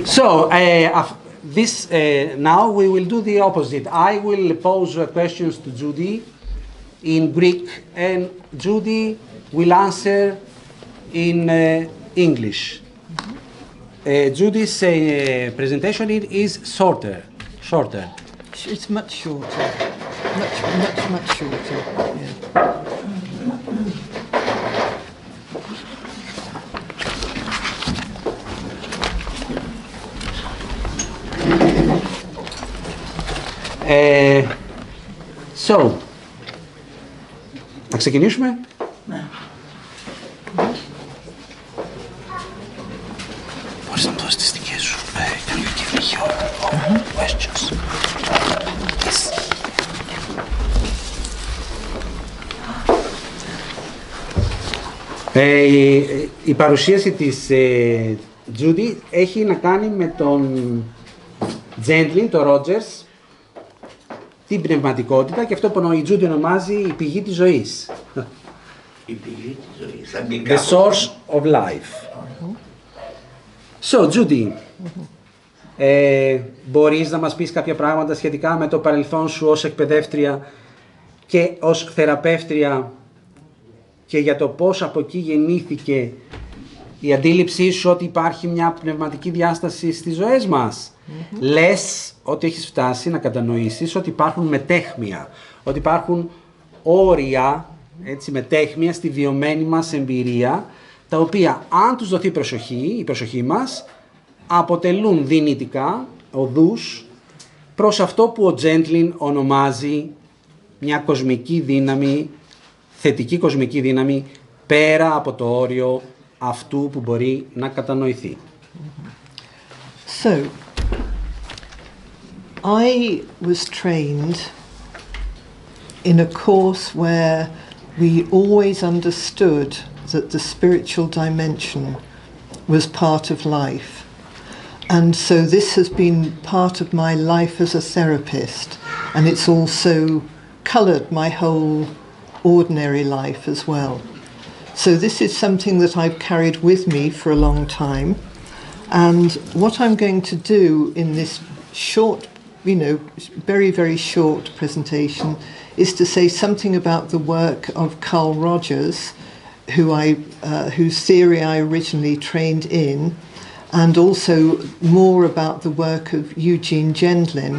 So, now we will do the opposite. I will pose questions to Judy in Greek, and Judy will answer in English. Judy's presentation is shorter. It's much shorter. Much shorter. Yeah. So, να ξεκινήσουμε. Ναι. Μπορείς να μου δώσεις τις δικές σου. Can you give me your questions? Η παρουσίαση της Judy έχει να κάνει με τον Gendlin, τον Rogers, την πνευματικότητα και αυτό που η Judy ονομάζει η πηγή της ζωής. Η πηγή της ζωής, αγγλικά. The source of life. So, Judy, μπορείς να μας πεις κάποια πράγματα σχετικά με το παρελθόν σου ως εκπαιδεύτρια και ως θεραπεύτρια και για το πώς από εκεί γεννήθηκε η αντίληψή σου ότι υπάρχει μια πνευματική διάσταση στις ζωές μας. Λες ότι έχεις φτάσει να κατανοήσεις ότι υπάρχουν μετέχμια, ότι υπάρχουν όρια, έτσι, μετέχμια στη βιωμένη μας εμπειρία, τα οποία αν τους δοθεί η προσοχή μας, αποτελούν δυνητικά οδούς προς αυτό που ο Gendlin ονομάζει μια κοσμική δύναμη, θετική κοσμική δύναμη, πέρα από το όριο αυτού που μπορεί να κατανοηθεί. So, I was trained in a course where we always understood that the spiritual dimension was part of life. And so this has been part of my life as a therapist, and it's also coloured my whole ordinary life as well. So this is something that I've carried with me for a long time, and what I'm going to do in this short, very, very short presentation is to say something about the work of Carl Rogers, whose theory I originally trained in, and also more about the work of Eugene Gendlin,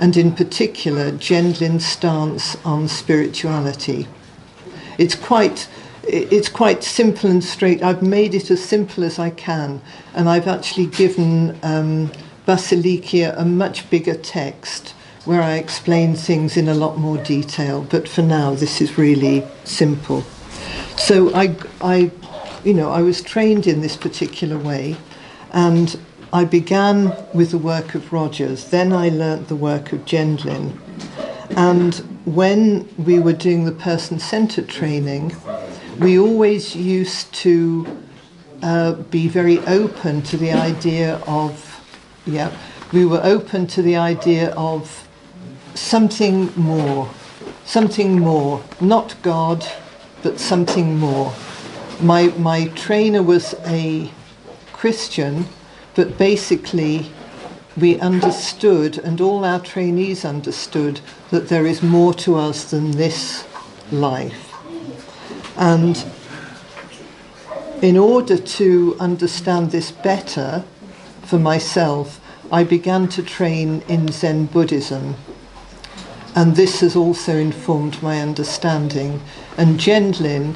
and in particular Gendlin's stance on spirituality. It's quite simple and straight. I've made it as simple as I can, and I've actually given Basilikia a much bigger text where I explain things in a lot more detail, but for now this is really simple. So I was trained in this particular way, and I began with the work of Rogers, then I learnt the work of Gendlin, and when we were doing the person-centred training, we always used to be very open to the idea of, we were open to the idea of something more, not God, but something more. My trainer was a Christian, but basically we understood, and all our trainees understood, that there is more to us than this life. And in order to understand this better for myself, I began to train in Zen Buddhism, and this has also informed my understanding. And Gendlin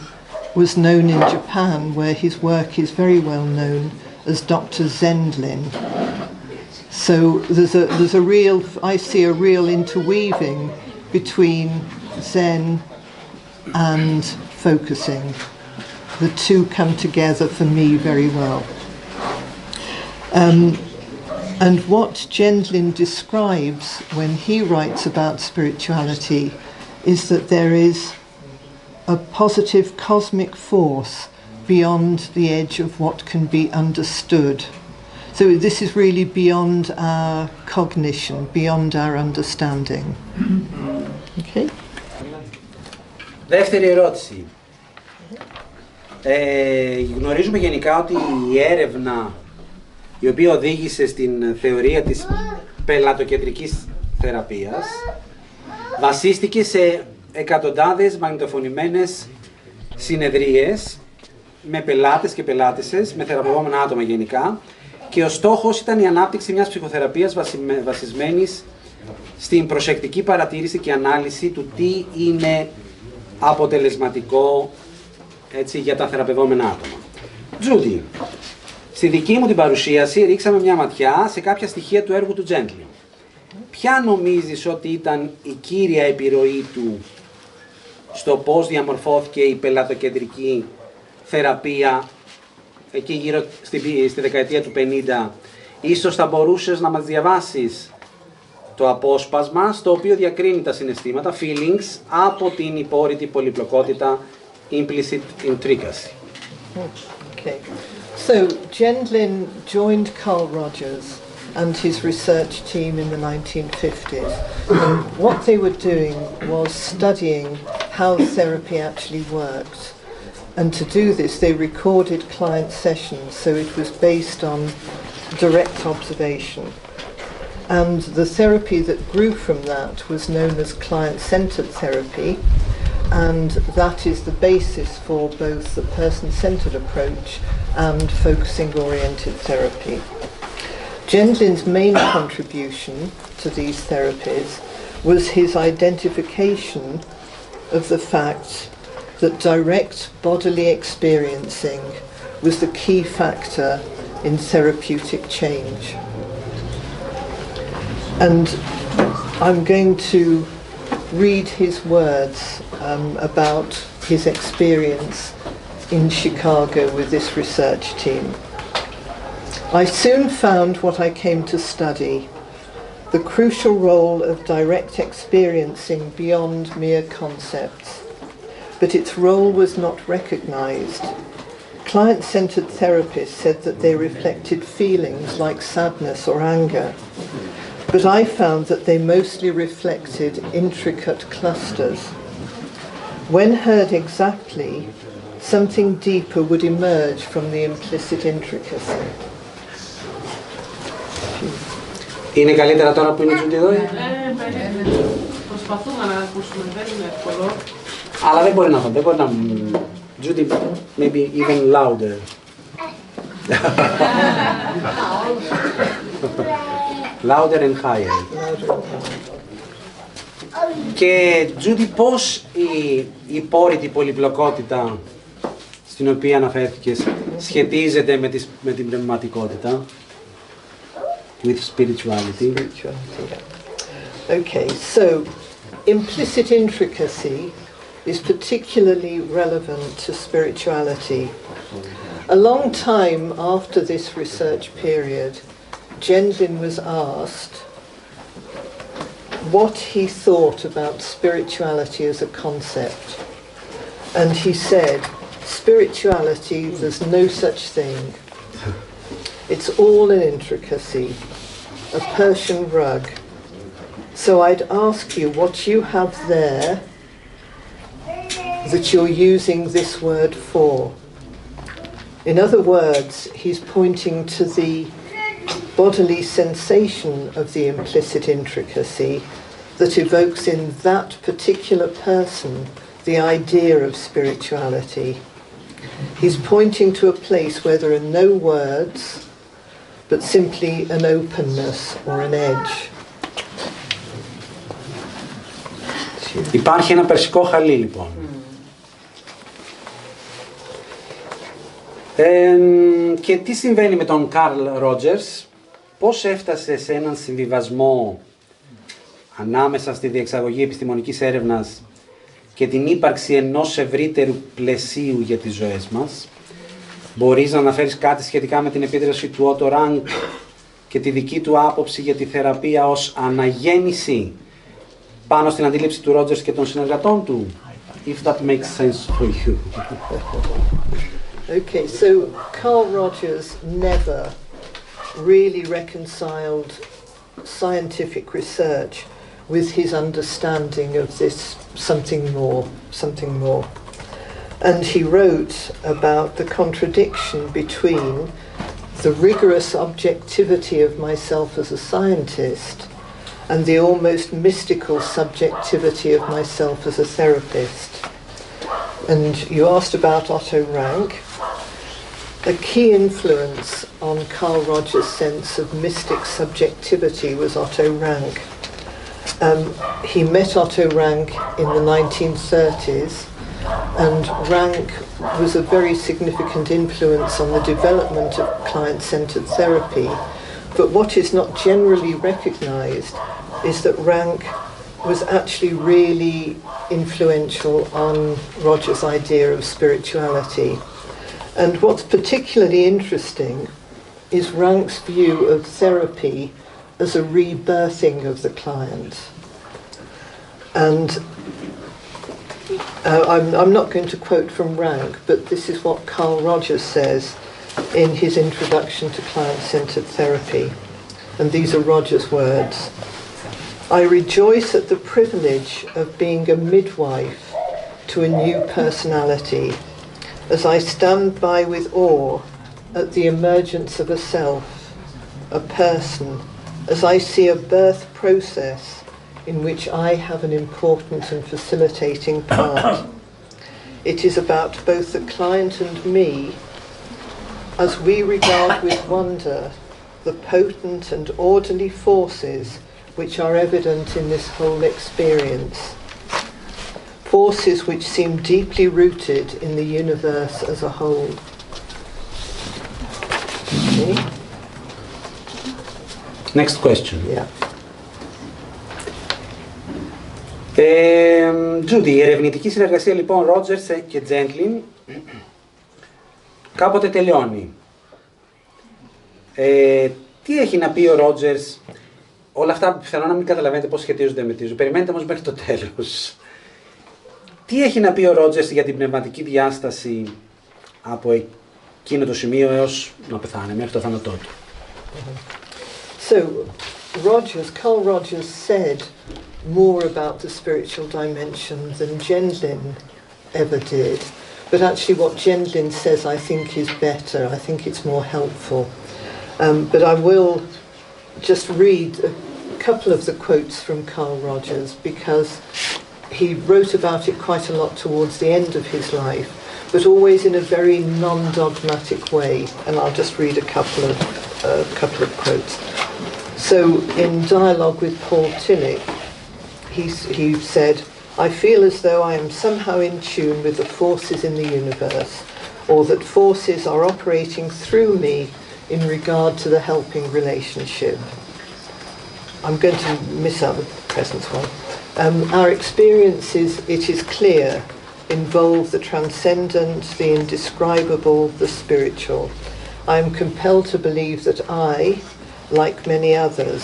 was known in Japan, where his work is very well known as Dr. Gendlin. So there's a real, I see a real interweaving between Zen and focusing. The two come together for me very well. And what Gendlin describes when he writes about spirituality is that there is a positive cosmic force beyond the edge of what can be understood. So this is really beyond our cognition, beyond our understanding. Okay? Δεύτερη ερώτηση. Γνωρίζουμε γενικά ότι η έρευνα η οποία οδήγησε στην θεωρία της πελατοκεντρικής θεραπείας, βασίστηκε σε εκατοντάδες μαγνητοφωνημένες συνεδρίες με πελάτες και πελάτισσες, με θεραπευόμενα άτομα γενικά, και ο στόχος ήταν η ανάπτυξη μιας ψυχοθεραπείας βασισμένης στην προσεκτική παρατήρηση και ανάλυση του τι είναι αποτελεσματικό, έτσι, για τα θεραπευόμενα άτομα. Judy, στη δική μου την παρουσίαση ρίξαμε μια ματιά σε κάποια στοιχεία του έργου του Gendlin. Ποια νομίζεις ότι ήταν η κύρια επιρροή του στο πώς διαμορφώθηκε η πελατοκεντρική θεραπεία εκεί γύρω στη δεκαετία του 50? Ίσως θα μπορούσες να μας διαβάσεις το απόσπασμα στο οποίο διακρίνει τα συναισθήματα, feelings, από την υπόρρητη πολυπλοκότητα, implicit intricacy. Okay. So Gendlin joined Carl Rogers and his research team in the 1950s. And what they were doing was studying how therapy actually worked. And to do this, they recorded client sessions, so it was based on direct observation. And the therapy that grew from that was known as client-centered therapy, and that is the basis for both the person-centered approach and focusing-oriented therapy. Gendlin's main contribution to these therapies was his identification of the fact that direct bodily experiencing was the key factor in therapeutic change. And I'm going to read his words about his experience in Chicago with this research team. I soon found what I came to study, the crucial role of direct experiencing beyond mere concepts. But its role was not recognized. Client-centered therapists said that they reflected feelings like sadness or anger, but I found that they mostly reflected intricate clusters. When heard exactly, something deeper would emerge from the implicit intricacy. Είναι καλύτερα τώρα που είναι Judy εδώ? Προσπαθούμε να ακούσουμε, δεν είναι εύκολο. Αλλά δεν μπορεί να... Judy, maybe even louder. Louder and higher. Και Judy, πώς η υπόρρητη πολυπλοκότητα στην οποία αναφέρθηκες σχετίζεται με την πνευματικότητα? With spirituality. Okay, so implicit intricacy is particularly relevant to spirituality. A long time after this research period, Gendlin was asked what he thought about spirituality as a concept. And he said, spirituality, there's no such thing. It's all an intricacy, a Persian rug. So I'd ask you what you have there that you're using this word for. In other words, he's pointing to the bodily sensation of the implicit intricacy that evokes in that particular person the idea of spirituality. He's pointing to a place where there are no words, but simply an openness or an edge. Υπάρχει ένα περσικό χαλί λοιπόν. Και τι συμβαίνει με τον Carl Rogers? Πώς έφτασε σε έναν συμβιβασμό ανάμεσα στη διεξαγωγή επιστημονικής έρευνας και την ύπαρξη ενός ευρύτερου πλαισίου για τις ζωές μας? Μπορείς να αναφέρεις κάτι σχετικά με την επίδραση του Otto Rank και τη δική του άποψη για τη θεραπεία ως αναγέννηση πάνω στην αντίληψη του Rogers και των συνεργατών του? If that makes sense for you. Okay, so Carl Rogers never really reconciled scientific research with his understanding of this something more. And he wrote about the contradiction between the rigorous objectivity of myself as a scientist and the almost mystical subjectivity of myself as a therapist. And you asked about Otto Rank. A key influence on Carl Rogers' sense of mystic subjectivity was Otto Rank. He met Otto Rank in the 1930s, and Rank was a very significant influence on the development of client-centered therapy. But what is not generally recognized is that Rank was actually really influential on Rogers' idea of spirituality. And what's particularly interesting is Rank's view of therapy as a rebirthing of the client. And I'm not going to quote from Rank, but this is what Carl Rogers says in his introduction to client-centered therapy. And these are Rogers' words. I rejoice at the privilege of being a midwife to a new personality, as I stand by with awe at the emergence of a self, a person, as I see a birth process in which I have an important and facilitating part. It is about both the client and me, as we regard with wonder the potent and orderly forces which are evident in this whole experience. Forces which seem deeply rooted in the universe as a whole. Okay. Next question. Yeah. Judy, η ερευνητική συνεργασία λοιπόν Rogers και Gendlin κάποτε τελειώνει. Τι έχει να πει ο Rogers? Όλα αυτά πιθανόν να μην καταλαβαίνετε πώς σχετίζονται με τη ζωή. Περιμένετε όμως μέχρι το τέλος. Τι έχει να πει ο Rogers για την πνευματική διάσταση από εκείνο το σημείο έως να πεθάνει, μέχρι το θάνατό του? So, Carl Rogers said more about the spiritual dimension than Gendlin ever did. But actually what Gendlin says I think is better. I think it's more helpful. But I will just read a couple of the quotes from Carl Rogers, because he wrote about it quite a lot towards the end of his life, but always in a very non-dogmatic way. And I'll just read a couple of quotes. So in dialogue with Paul Tillich, he said, I feel as though I am somehow in tune with the forces in the universe, or that forces are operating through me in regard to the helping relationship. I'm going to miss out the present one. Our experiences, it is clear, involve the transcendent, the indescribable, the spiritual. I am compelled to believe that I, like many others,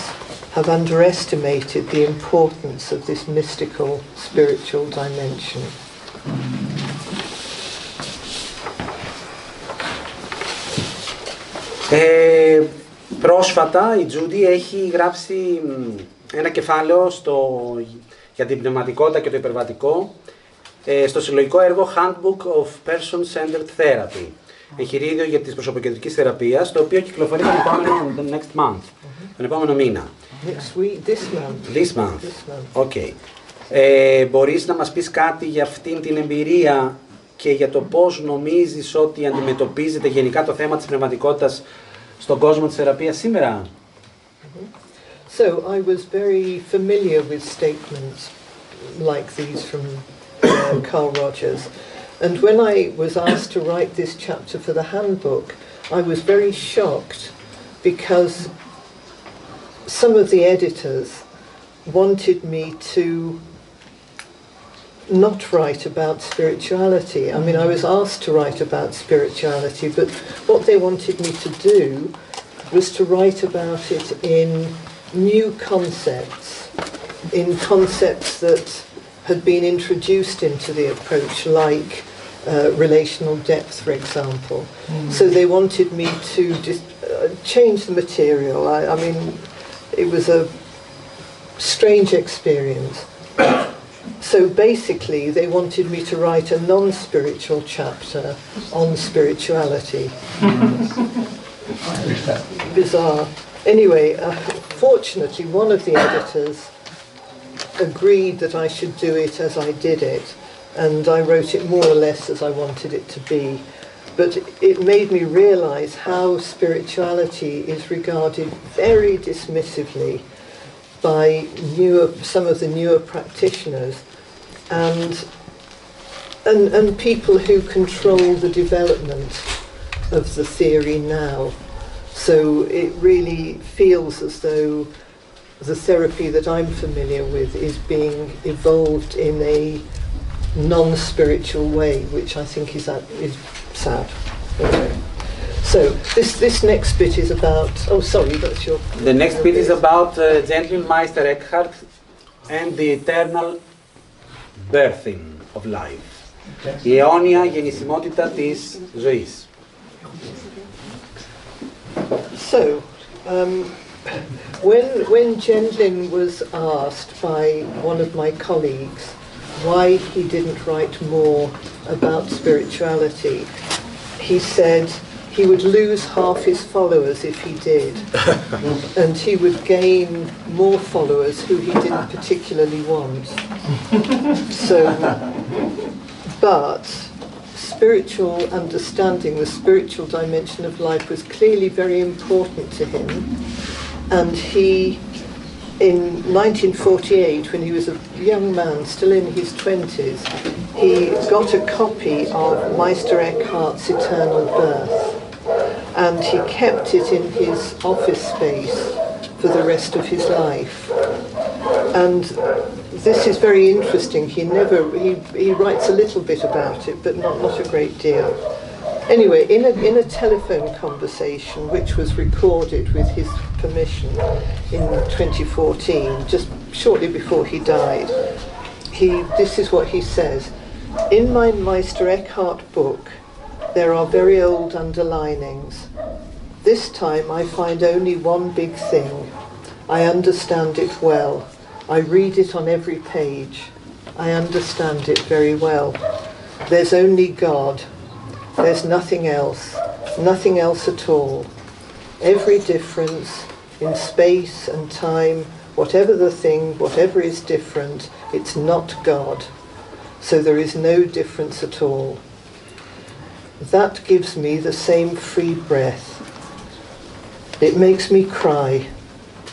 have underestimated the importance of this mystical spiritual dimension. Πρόσφατα η Judy έχει γράψει ένα κεφάλαιο για την πνευματικότητα και το υπερβατικό στο συλλογικό έργο Handbook of Person-Centered Therapy, εγχειρίδιο για τις προσωποκεντρικής θεραπείας, το οποίο κυκλοφορεί τον επόμενο next month, τον επόμενο μήνα. This month. Okay. Μπορείς να μας πεις κάτι για αυτήν την εμπειρία και για το πώς νομίζεις ότι αντιμετωπίζεται γενικά το θέμα της πνευματικότητας στον κόσμο της θεραπείας σήμερα? So I was very familiar with statements like these from Carl Rogers, and when I was asked to write this chapter for the handbook, I was very shocked because some of the editors wanted me to not write about spirituality. I mean, I was asked to write about spirituality, but what they wanted me to do was to write about it in new concepts, in concepts that had been introduced into the approach, like relational depth, for example. So they wanted me to change the material. I mean, it was a strange experience. So basically, they wanted me to write a non-spiritual chapter on spirituality. bizarre. Anyway, fortunately, one of the editors agreed that I should do it as I did it, and I wrote it more or less as I wanted it to be. But it made me realise how spirituality is regarded very dismissively by some of the newer practitioners and people who control the development of the theory now. So it really feels as though the therapy that I'm familiar with is being evolved in a non-spiritual way, which I think is sad. Okay. So this next bit is about. Oh, sorry, that's your. The next bit is about Gendlin Meister Eckhart and the eternal birthing of life. Η αιώνια γεννησιμότητα της ζωής. So, when Gendlin was asked by one of my colleagues why he didn't write more about spirituality, he said he would lose half his followers if he did, and he would gain more followers who he didn't particularly want. So, but spiritual understanding, the spiritual dimension of life was clearly very important to him, and he, in 1948, when he was a young man, still in his 20s, he got a copy of Meister Eckhart's Eternal Birth, and he kept it in his office space for the rest of his life. And this is very interesting. He writes a little bit about it, but not a great deal. Anyway, in a telephone conversation which was recorded with his permission in 2014, just shortly before he died, this is what he says: "In my Meister Eckhart book, there are very old underlinings. This time I find only one big thing. I understand it well. I read it on every page. I understand it very well. There's only God. There's nothing else at all. Every difference in space and time, whatever the thing, whatever is different, it's not God. So there is no difference at all. That gives me the same free breath. It makes me cry,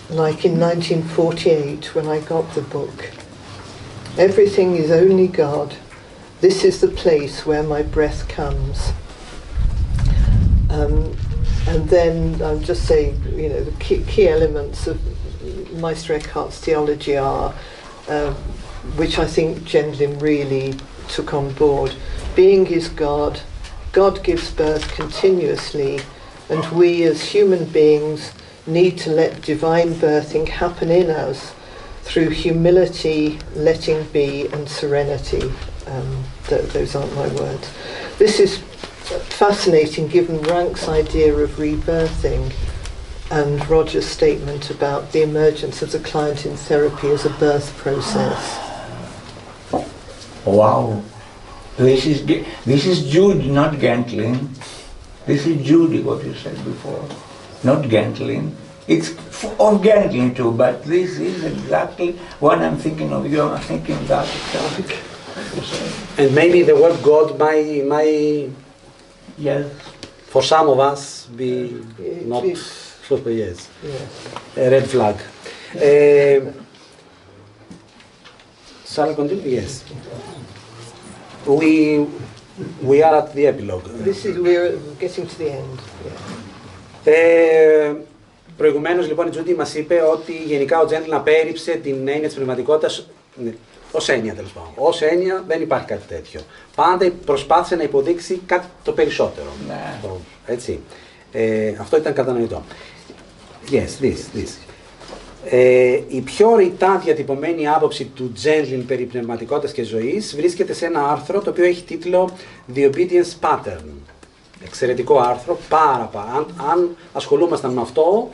like in 1948 when I got the book. Everything is only God. This is the place where my breath comes." And then I'll just say, the key elements of Meister Eckhart's theology are, which I think Gendlin really took on board. Being is God. God gives birth continuously, and we as human beings need to let divine birthing happen in us through humility, letting be, and serenity. Those aren't my words. This is fascinating given Rank's idea of rebirthing and Rogers' statement about the emergence of the client in therapy as a birth process. Wow. This is Judy, not Gendlin. This is Judy, what you said before, not Gendlin. It's of Gendlin too, but this is exactly what I'm thinking of. You're thinking that exactly. And maybe the word God might yes, for some of us be not yes. A red flag. Shall I continue? Yes. We are at the epilogue. We're getting to the end. Yeah. Προηγουμένως λοιπόν η Judy μας είπε ότι γενικά ο Gendlin απέρριψε την έννοια της πνευματικότητας ως έννοια, τέλος πάντων. Ως έννοια δεν υπάρχει κάτι τέτοιο. Πάντα προσπάθησε να υποδείξει κάτι το περισσότερο. Ναι. Έτσι. Αυτό ήταν κατανοητό. Yes, this. Η πιο ρητά διατυπωμένη άποψη του Gendlin περί πνευματικότητας και ζωής βρίσκεται σε ένα άρθρο το οποίο έχει τίτλο The Obedience Pattern. Εξαιρετικό άρθρο, πάρα. Αν ασχολούμασταν με αυτό,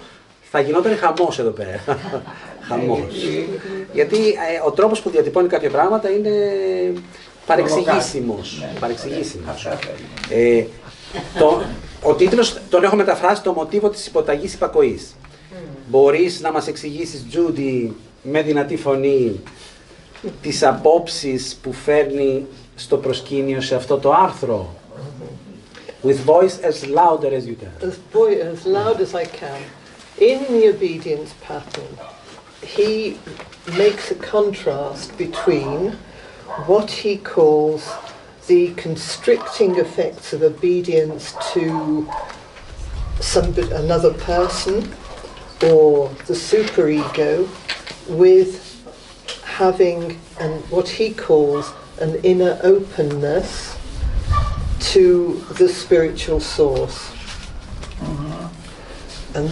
θα γινόταν χαμός εδώ πέρα. Χαμός. Γιατί ο τρόπος που διατυπώνει κάποια πράγματα είναι παρεξηγήσιμος. Ο τίτλος τον έχω μεταφράσει το μοτίβο της υποταγής υπακοής. Μπορείς να μας εξηγήσεις, Judy, με δυνατή φωνή, τις απόψεις που φέρνει στο προσκήνιο σε αυτό το άρθρο? With voice as louder as you can. As loud as I can. In the obedience pattern, he makes a contrast between what he calls the constricting effects of obedience to another person or the superego, with having what he calls an inner openness to the spiritual source. And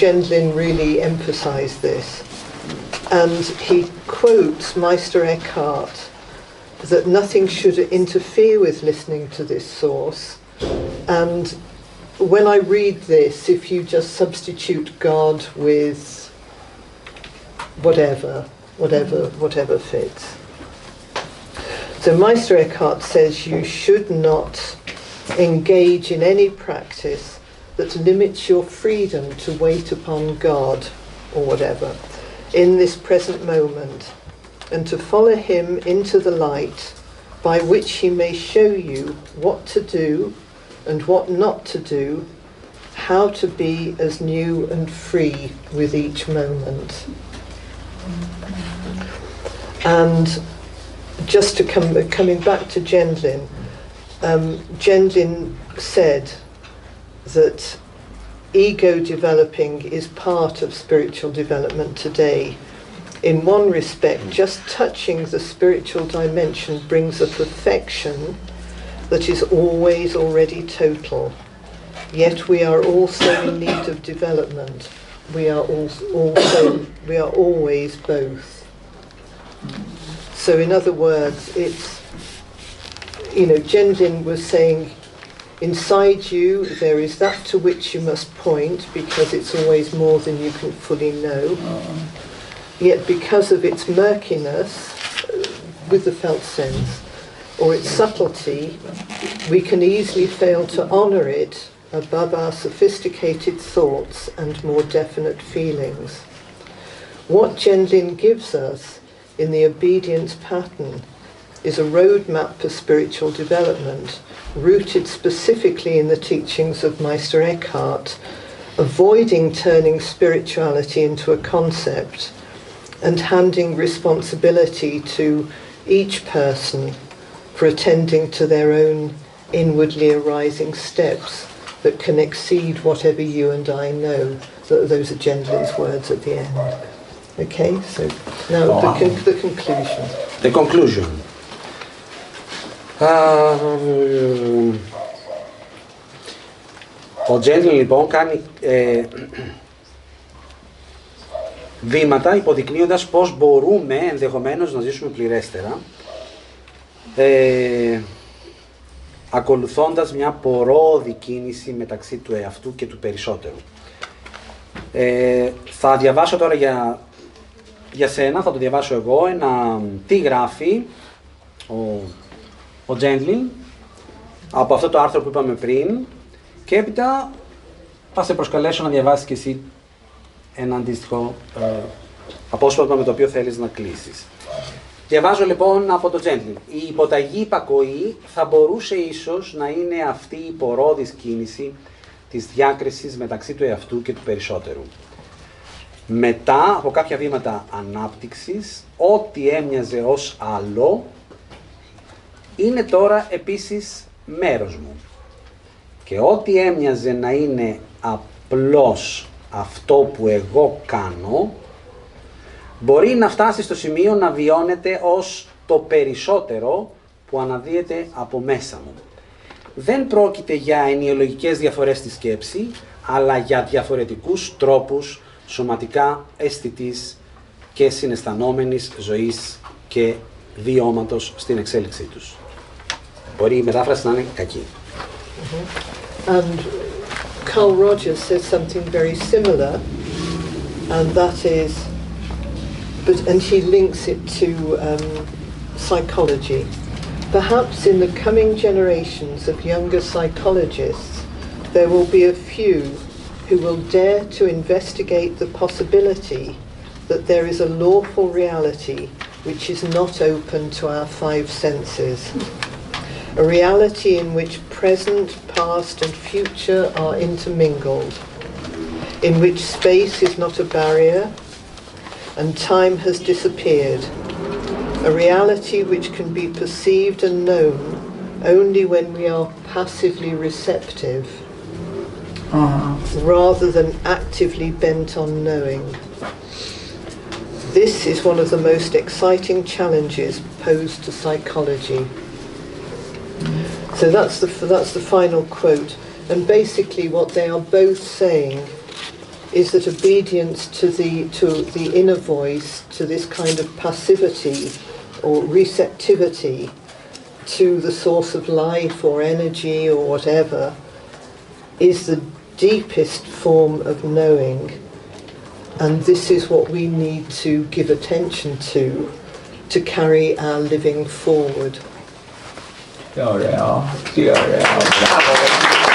Gendlin really emphasized this. And he quotes Meister Eckhart that nothing should interfere with listening to this source. And when I read this, if you just substitute God with whatever fits. So Meister Eckhart says you should not engage in any practice that limits your freedom to wait upon God or whatever in this present moment, and to follow him into the light by which he may show you what to do and what not to do, how to be as new and free with each moment. And just to coming back to Gendlin, Gendlin said that ego developing is part of spiritual development today. In one respect, just touching the spiritual dimension brings a perfection that is always already total. Yet we are also in need of development. We are always both. So in other words, it's, Gendlin was saying, inside you there is that to which you must point, because it's always more than you can fully know. Yet because of its murkiness, with the felt sense, or its subtlety, we can easily fail to honour it above our sophisticated thoughts and more definite feelings. What Gendlin gives us in the obedience pattern is a roadmap for spiritual development, rooted specifically in the teachings of Meister Eckhart, avoiding turning spirituality into a concept and handing responsibility to each person for attending to their own inwardly arising steps that can exceed whatever you and I know. Those are Gendlin's words at the end. Okay, so now the conclusion. The conclusion. Ο Gendlin λοιπόν κάνει βήματα υποδεικνύοντας πώς μπορούμε ενδεχομένως να ζήσουμε πληρέστερα, ακολουθώντας μια πορώδη κίνηση μεταξύ του εαυτού και του περισσότερου. Θα διαβάσω τώρα για σένα, θα το διαβάσω εγώ, τι γράφει ο Gendlin από αυτό το άρθρο που είπαμε πριν, και έπειτα θα σε προσκαλέσω να διαβάσεις και εσύ ένα αντίστοιχο απόσπασμα με το οποίο θέλεις να κλείσεις. Διαβάζω λοιπόν από το Gendlin. Η υποταγή υπακοή θα μπορούσε ίσως να είναι αυτή η πορώδης κίνηση της διάκρισης μεταξύ του εαυτού και του περισσότερου. Μετά από κάποια βήματα ανάπτυξης, ό,τι έμοιαζε ως άλλο είναι τώρα επίσης μέρος μου. Και ό,τι έμοιαζε να είναι απλώς αυτό που εγώ κάνω, μπορεί να φτάσει στο σημείο να βιώνεται ως το περισσότερο που αναδύεται από μέσα μου. Δεν πρόκειται για ενιολογικές διαφορές στη σκέψη, αλλά για διαφορετικούς τρόπους σωματικά αισθητής και συναισθανόμενης ζωής και βιώματος στην εξέλιξή τους. Μπορεί η μετάφραση να είναι κακή. And Carl Rogers says something very similar, and that is, and he links it to psychology. Perhaps in the coming generations of younger psychologists, there will be a few who will dare to investigate the possibility that there is a lawful reality which is not open to our five senses. A reality in which present, past and future are intermingled, in which space is not a barrier and time has disappeared. A reality which can be perceived and known only when we are passively receptive, rather than actively bent on knowing. This is one of the most exciting challenges posed to psychology. So that's the final quote. And basically what they are both saying is that obedience to the inner voice, to this kind of passivity or receptivity to the source of life or energy or whatever, is the deepest form of knowing. And this is what we need to give attention to carry our living forward. Bravo.